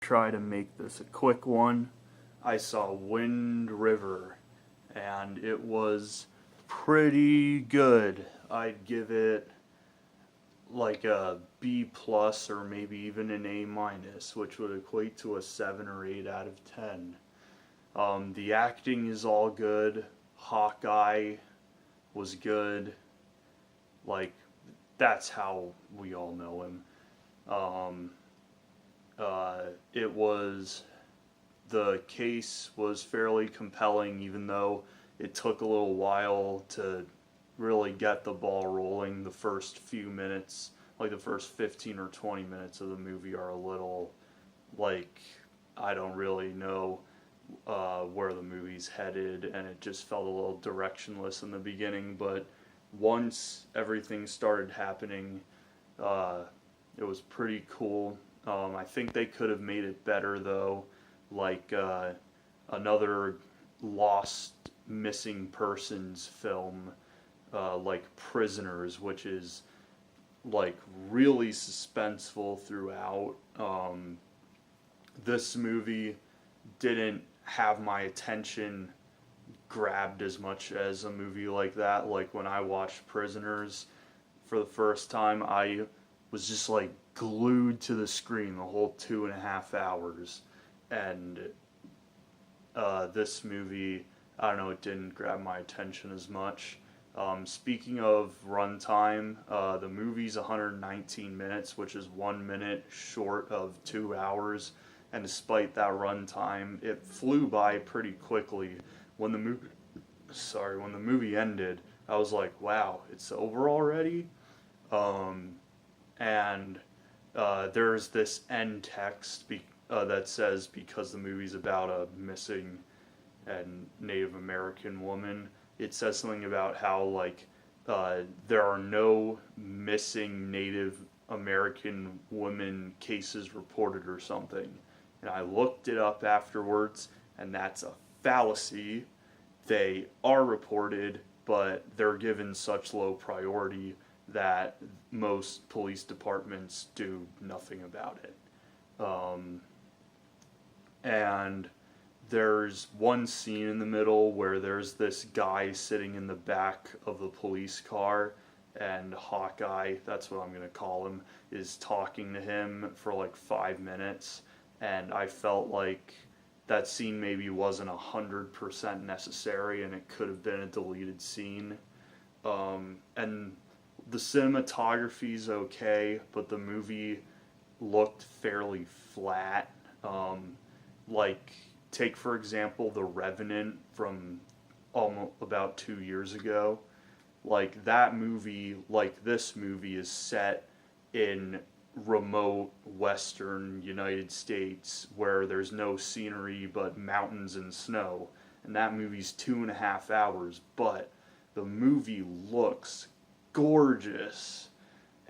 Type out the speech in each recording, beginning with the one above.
try to make this a quick one. I saw Wind River, and it was pretty good. I'd give it like a B plus or maybe even an A minus, which would equate to a 7 or 8 out of 10. The acting is all good. Hawkeye was good. Like, that's how we all know him. It was, the case was fairly compelling, even though it took a little while to really get the ball rolling. The first few minutes, like the first 15 or 20 minutes of the movie are a little, like, I don't really know where the movie's headed, and it just felt a little directionless in the beginning, but once everything started happening, it was pretty cool. I think they could have made it better, though, like another lost missing persons film, like Prisoners, which is like really suspenseful throughout. This movie didn't have my attention grabbed as much as a movie like that. Like when I watched Prisoners for the first time, I was just like glued to the screen the whole 2.5 hours. And this movie, I don't know, it didn't grab my attention as much. Speaking of runtime, the movie's 119 minutes, which is 1 minute short of 2 hours. And despite that runtime, it flew by pretty quickly. When the movie ended, I was like, wow, it's over already? And there's this end text that says, because the movie's about a missing and Native American woman, it says something about how, like, there are no missing Native American women cases reported or something. And I looked it up afterwards, and that's a fallacy. They are reported, but they're given such low priority that most police departments do nothing about it. And there's one scene in the middle where there's this guy sitting in the back of the police car, and Hawkeye, that's what I'm going to call him, is talking to him for like 5 minutes. And I felt like that scene maybe wasn't 100% necessary, and it could have been a deleted scene. And the cinematography's okay, but the movie looked fairly flat. Like, take for example The Revenant from almost about 2 years ago. Like, that movie, like this movie, is set in remote western United States where there's no scenery but mountains and snow, and that movie's 2.5 hours, but the movie looks gorgeous,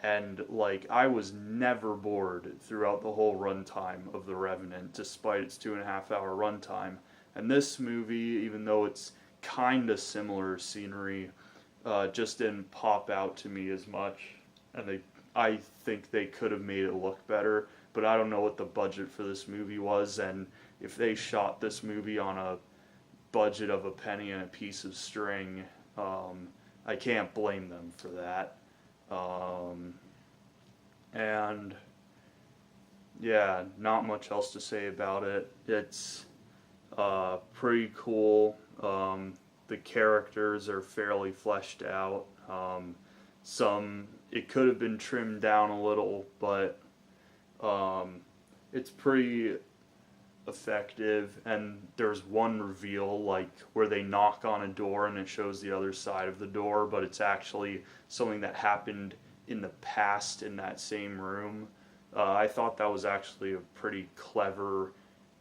and like I was never bored throughout the whole runtime of The Revenant, despite its 2.5 hour runtime. And this movie, even though it's kind of similar scenery, just didn't pop out to me as much, and I think they could have made it look better, but I don't know what the budget for this movie was, and if they shot this movie on a budget of a penny and a piece of string, I can't blame them for that. And yeah, not much else to say about it. It's pretty cool. The characters are fairly fleshed out. It could have been trimmed down a little, but it's pretty effective. And there's one reveal, like where they knock on a door and it shows the other side of the door, but it's actually something that happened in the past in that same room. I thought that was actually a pretty clever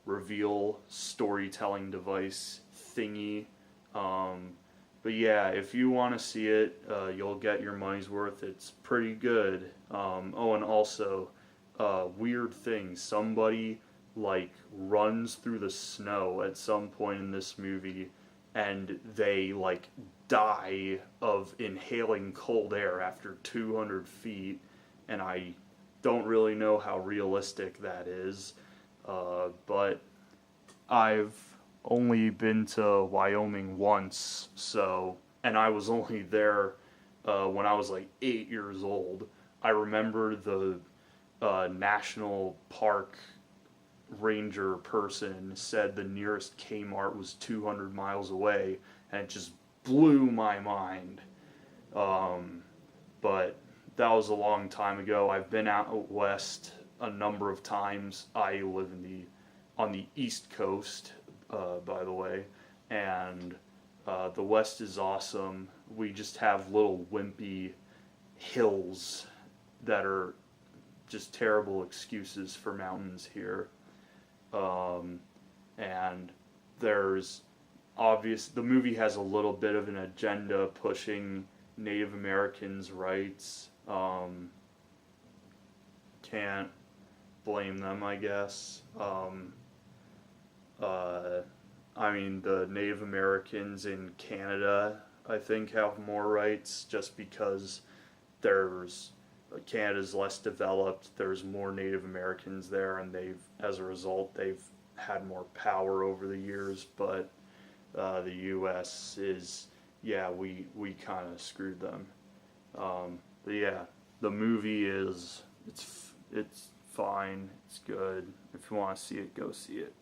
reveal storytelling device thingy. But yeah, if you want to see it, you'll get your money's worth. It's pretty good. Oh, and also, weird thing. Somebody, like, runs through the snow at some point in this movie, and they, like, die of inhaling cold air after 200 feet, and I don't really know how realistic that is. But I've only been to Wyoming once, so, and I was only there when I was like 8 years old. I remember the national park ranger person said the nearest Kmart was 200 miles away, and it just blew my mind. But that was a long time ago. I've been out west a number of times. I live on the East Coast, by the way, and the West is awesome. We just have little wimpy hills that are just terrible excuses for mountains here. And there's the movie has a little bit of an agenda pushing Native Americans' rights. Can't blame them, I guess. I mean, the Native Americans in Canada, I think, have more rights just because Canada's less developed. There's more Native Americans there, and as a result, they've had more power over the years. But the U.S. is, yeah, we kind of screwed them. But yeah, the movie it's fine. It's good. If you want to see it, go see it.